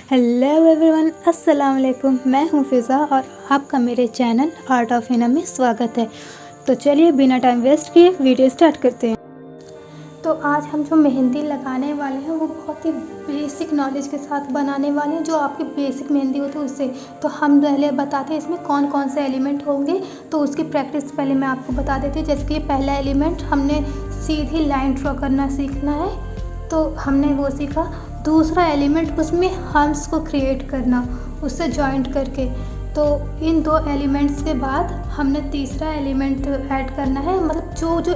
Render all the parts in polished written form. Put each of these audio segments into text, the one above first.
Hello everyone, अस्सलाम वालेकुम। मैं हूँ फ़िज़ा और आपका मेरे चैनल आर्ट ऑफ हिना में स्वागत है। तो चलिए बिना टाइम वेस्ट किए वीडियो स्टार्ट करते हैं। तो आज हम जो मेहंदी लगाने वाले हैं वो बहुत ही बेसिक नॉलेज के साथ बनाने वाले हैं, जो आपकी बेसिक मेहंदी होती है उससे। तो हम पहले बताते हैं इसमें कौन कौन से एलिमेंट होंगे, तो उसकी प्रैक्टिस पहले मैं आपको बता देती हूँ। जैसे कि पहला एलिमेंट हमने सीधी लाइन ड्रॉ करना सीखना है, तो हमने वो सीखा। दूसरा एलिमेंट उसमें हम्स को क्रिएट करना, उससे जॉइंट करके। तो इन दो एलिमेंट्स के बाद हमने तीसरा एलिमेंट ऐड करना है। मतलब जो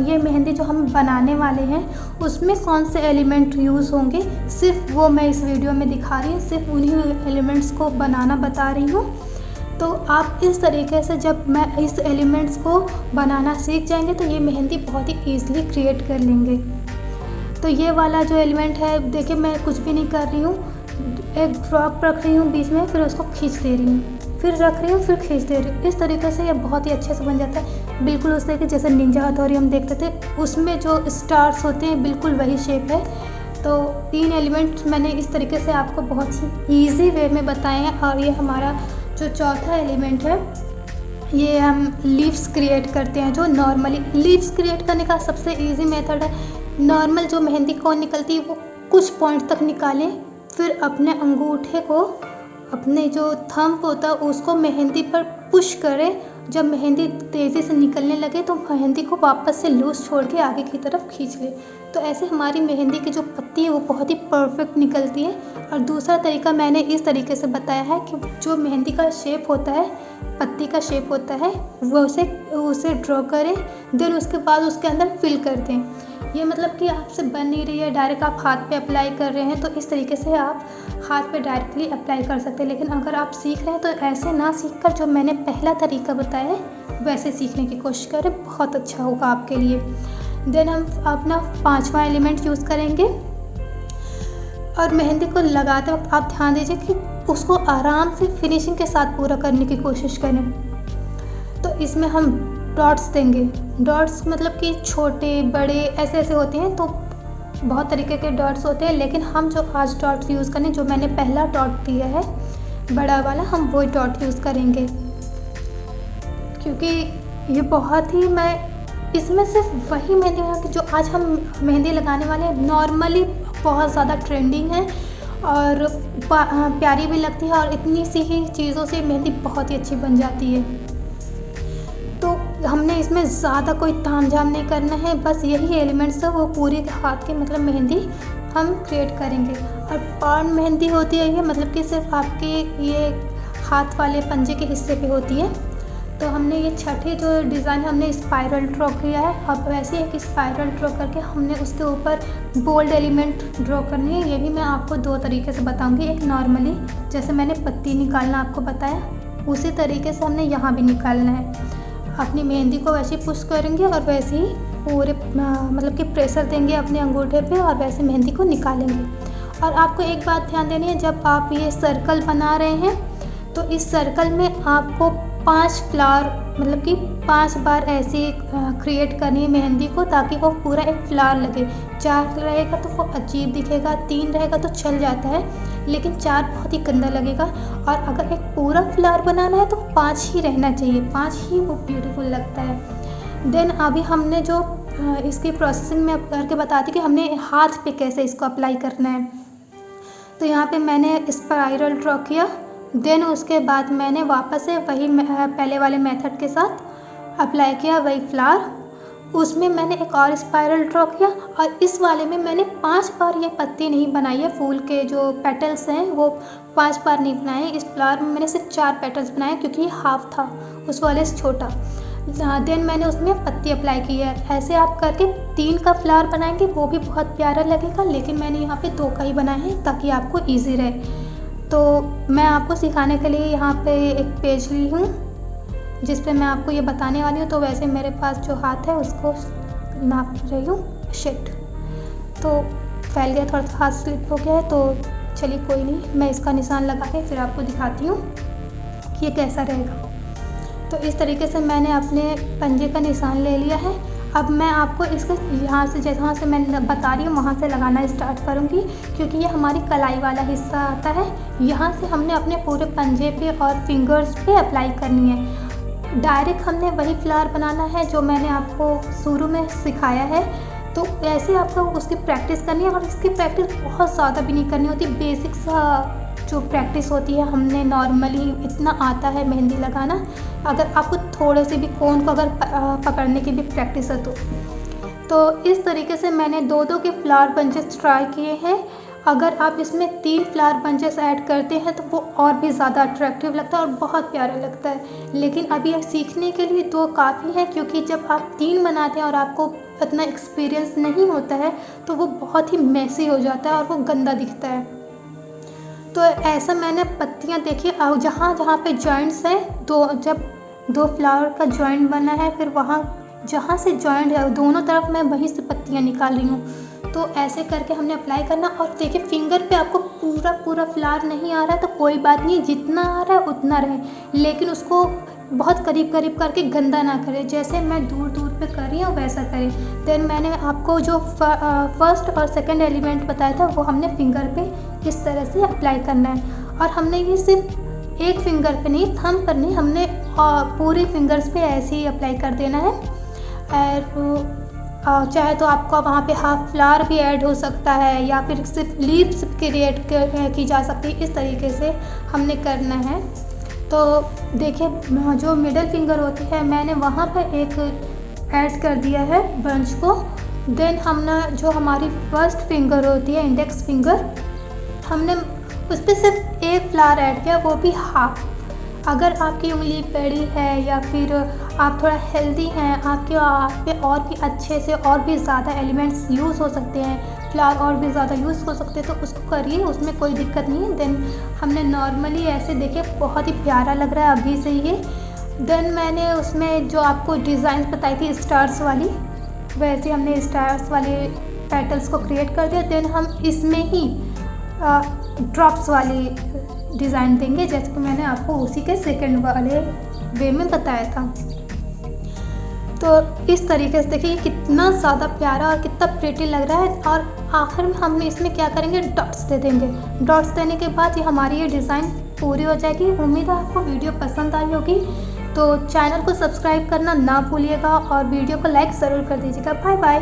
ये मेहंदी जो हम बनाने वाले हैं उसमें कौन से एलिमेंट यूज़ होंगे, सिर्फ वो मैं इस वीडियो में दिखा रही हूँ, सिर्फ उन्हीं एलिमेंट्स को बनाना बता रही हूँ। तो आप इस तरीके से जब मैं इस एलिमेंट्स को बनाना सीख जाएंगे तो ये मेहंदी बहुत ही ईज़िली क्रिएट कर लेंगे। तो ये वाला जो एलिमेंट है, देखिए मैं कुछ भी नहीं कर रही हूँ, एक ड्रॉप रख रही हूँ बीच में, फिर उसको खींच दे रही हूँ, फिर रख रही हूँ, फिर खींच दे रही हूँ। इस तरीके से ये बहुत ही अच्छे से बन जाता है। बिल्कुल उस तरीके जैसे निंजा हथौड़ी हम देखते थे, उसमें जो स्टार्स होते हैं बिल्कुल वही शेप है। तो 3 एलिमेंट मैंने इस तरीके से आपको बहुत ही ईजी वे में बताए हैं। और ये हमारा जो चौथा एलिमेंट है, ये हम लीव्स क्रिएट करते हैं। जो नॉर्मली लीव्स क्रिएट करने का सबसे ईजी मेथड है, नॉर्मल जो मेहंदी कौन निकलती है वो कुछ पॉइंट तक निकालें, फिर अपने अंगूठे को, अपने जो थंब होता है उसको मेहंदी पर पुश करें। जब मेहंदी तेज़ी से निकलने लगे तो मेहंदी को वापस से लूज़ छोड़ के आगे की तरफ खींच लें। तो ऐसे हमारी मेहंदी की जो पत्ती है वो बहुत ही परफेक्ट निकलती है। और दूसरा तरीका मैंने इस तरीके से बताया है कि जो मेहंदी का शेप होता है, पत्ती का शेप होता है, वो उसे ड्रॉ करें, देन उसके बाद उसके अंदर फिल कर दें। ये मतलब कि आपसे बन नहीं रही है, डायरेक्ट आप हाथ पे अप्लाई कर रहे हैं, तो इस तरीके से आप हाथ पे डायरेक्टली अप्लाई कर सकते हैं। लेकिन अगर आप सीख रहे हैं तो ऐसे ना सीखकर जो मैंने पहला तरीका बताया है वैसे सीखने की कोशिश करें, बहुत अच्छा होगा आपके लिए। देन हम अपना 5वां एलिमेंट यूज़ करेंगे। और मेहंदी को लगाते वक्त आप ध्यान दीजिए कि उसको आराम से फिनिशिंग के साथ पूरा करने की कोशिश करें। तो इसमें हम डॉट्स देंगे। डॉट्स मतलब कि छोटे बड़े ऐसे ऐसे होते हैं, तो बहुत तरीके के डॉट्स होते हैं, लेकिन हम जो आज डॉट्स यूज़ करें, जो मैंने पहला डॉट दिया है बड़ा वाला, हम वही डॉट यूज़ करेंगे। क्योंकि ये बहुत ही, मैं इसमें सिर्फ वही मेहंदी जो आज हम मेहंदी लगाने वाले हैं नॉर्मली बहुत ज़्यादा ट्रेंडिंग है और प्यारी भी लगती है, और इतनी सी ही चीज़ों से मेहंदी बहुत ही अच्छी बन जाती है। तो हमने इसमें ज़्यादा कोई तामझाम नहीं करना है, बस यही एलिमेंट्स है वो पूरी हाथ की मतलब मेहंदी हम क्रिएट करेंगे। और पान मेहंदी होती है ये, मतलब कि सिर्फ आपके ये हाथ वाले पंजे के हिस्से पे होती है। तो हमने ये छठे जो डिज़ाइन हमने स्पाइरल ड्रॉ किया है, अब वैसे एक स्पाइरल ड्रॉ करके हमने उसके ऊपर बोल्ड एलिमेंट ड्रॉ करनी है। ये भी मैं आपको 2 तरीके से बताऊँगी। एक नॉर्मली जैसे मैंने पत्ती निकालना आपको बताया, उसी तरीके से हमने यहाँ भी निकालना है। अपनी मेहंदी को वैसे ही पुश करेंगे और वैसे ही पूरे मतलब कि प्रेशर देंगे अपने अंगूठे पे और वैसे मेहंदी को निकालेंगे। और आपको एक बात ध्यान देनी है, जब आप ये सर्कल बना रहे हैं तो इस सर्कल में आपको 5 फ्लावर मतलब कि 5 बार ऐसे क्रिएट करनी है मेहंदी को, ताकि वो पूरा एक फ्लावर लगे। 4 रहेगा तो वो अजीब दिखेगा, 3 रहेगा तो चल जाता है, लेकिन 4 बहुत ही गंदा लगेगा। और अगर एक पूरा फ्लावर बनाना है तो 5 ही रहना चाहिए, 5 ही वो ब्यूटीफुल लगता है। देन अभी हमने जो इसकी प्रोसेसिंग में करके बताती कि हमने हाथ पे कैसे इसको अप्लाई करना है। तो यहाँ पे मैंने स्पाइरल ड्रॉ किया, देन उसके बाद मैंने वापस से वही पहले वाले मेथड के साथ अप्लाई किया, वही फ्लावर। उसमें मैंने एक और स्पाइरल ड्रॉ किया, और इस वाले में मैंने 5 बार ये पत्ती नहीं बनाई है। फूल के जो पेटल्स हैं वो 5 बार नहीं बनाए। इस फ्लावर में मैंने सिर्फ 4 पेटल्स बनाए, क्योंकि ये हाफ था, उस वाले से छोटा। देन मैंने उसमें पत्ती अप्लाई की है। ऐसे आप करके 3 का फ्लावर बनाएंगे, वो भी बहुत प्यारा लगेगा, लेकिन मैंने यहाँ पे 2 का ही बनाया है ताकि आपको ईजी रहे। तो मैं आपको सिखाने के लिए यहाँ पे एक पेज ली हूँ जिस पे मैं आपको ये बताने वाली हूँ। तो वैसे मेरे पास जो हाथ है उसको नाप रही हूँ, शिट, तो फैल गया, थोड़ा सा हाथ स्लिप हो गया है। तो चलिए कोई नहीं, मैं इसका निशान लगा के फिर आपको दिखाती हूँ कि ये कैसा रहेगा। तो इस तरीके से मैंने अपने पंजे का निशान ले लिया है। अब मैं आपको इसको यहाँ से जहाँ से मैं बता रही हूँ वहाँ से लगाना स्टार्ट करूँगी, क्योंकि ये हमारी कलाई वाला हिस्सा आता है। यहाँ से हमने अपने पूरे पंजे पे और फिंगर्स पे अप्लाई करनी है। डायरेक्ट हमने वही फ्लावर बनाना है जो मैंने आपको शुरू में सिखाया है। तो ऐसे आपको उसकी प्रैक्टिस करनी है, और इसकी प्रैक्टिस बहुत ज़्यादा भी नहीं करनी होती। बेसिक सा जो प्रैक्टिस होती है, हमने नॉर्मली इतना आता है मेहंदी लगाना। अगर आपको थोड़े से भी कोन को अगर पकड़ने की भी प्रैक्टिस है तो इस तरीके से मैंने 2-2 के फ्लावर बंचेस ट्राई किए हैं। अगर आप इसमें 3 फ्लावर बंचेस ऐड करते हैं तो वो और भी ज़्यादा अट्रैक्टिव लगता है और बहुत प्यारा लगता है। लेकिन अभी सीखने के लिए 2 काफ़ी है, क्योंकि जब आप 3 बनाते हैं और आपको इतना एक्सपीरियंस नहीं होता है तो वो बहुत ही मैसी हो जाता है और वो गंदा दिखता है। तो ऐसा मैंने पत्तियाँ देखी, और जहाँ जहाँ पे जॉइंट्स हैं, जब 2 फ्लावर का जॉइंट बना है, फिर वहाँ जहाँ से जॉइंट है दोनों तरफ मैं वहीं से पत्तियाँ निकाल रही हूँ। तो ऐसे करके हमने अप्लाई करना। और देखिए फिंगर पे आपको पूरा फ्लावर नहीं आ रहा है तो कोई बात नहीं, जितना आ रहा है उतना रहे, लेकिन उसको बहुत करीब करके गंदा ना करें। जैसे मैं दूर पे कर रही हूँ वैसा करें। देन मैंने आपको जो फर्स्ट और सेकंड एलिमेंट बताया था वो हमने फिंगर पे इस तरह से अप्लाई करना है। और हमने ये सिर्फ एक फिंगर पे नहीं, थंब पर नहीं, हमने पूरे फिंगर्स पे ऐसे ही अप्लाई कर देना है। और चाहे तो आपका वहाँ पे हाफ फ्लावर भी ऐड हो सकता है, या फिर सिर्फ लीव्स क्रिएट की जा सकती है। इस तरीके से हमने करना है। तो देखिए जो मिडिल फिंगर होती है मैंने वहाँ पर एक ऐड कर दिया है बंच को। देन हमने जो हमारी फर्स्ट फिंगर होती है इंडेक्स फिंगर, हमने उस पर सिर्फ एक फ्लावर ऐड किया, वो भी हाफ। अगर आपकी उंगली बड़ी है या फिर आप थोड़ा हेल्दी हैं, आप पे और भी अच्छे से और भी ज़्यादा एलिमेंट्स यूज़ हो सकते हैं, फ्लावर और भी ज़्यादा यूज़ हो सकते हैं, तो उसको करिए, उसमें कोई दिक्कत नहीं है। देन हमने नॉर्मली ऐसे देखे, बहुत ही प्यारा लग रहा है अभी से ये। देन मैंने उसमें जो आपको डिज़ाइन बताई थी स्टार्स वाली, वैसे हमने स्टार्स वाले पेटल्स को क्रिएट कर दिया। देन हम इसमें ही ड्रॉप्स वाली डिज़ाइन देंगे, जैसे कि मैंने आपको उसी के सेकंड वाले वे में बताया था। तो इस तरीके से देखिए ये कितना ज़्यादा प्यारा और कितना प्रिटी लग रहा है। और आखिर में हम इसमें क्या करेंगे, डॉट्स दे देंगे। डॉट्स देने के बाद ये हमारी ये डिज़ाइन पूरी हो जाएगी। उम्मीद है आपको वीडियो पसंद आई होगी। तो चैनल को सब्सक्राइब करना ना भूलिएगा और वीडियो को लाइक ज़रूर कर दीजिएगा। Bye bye.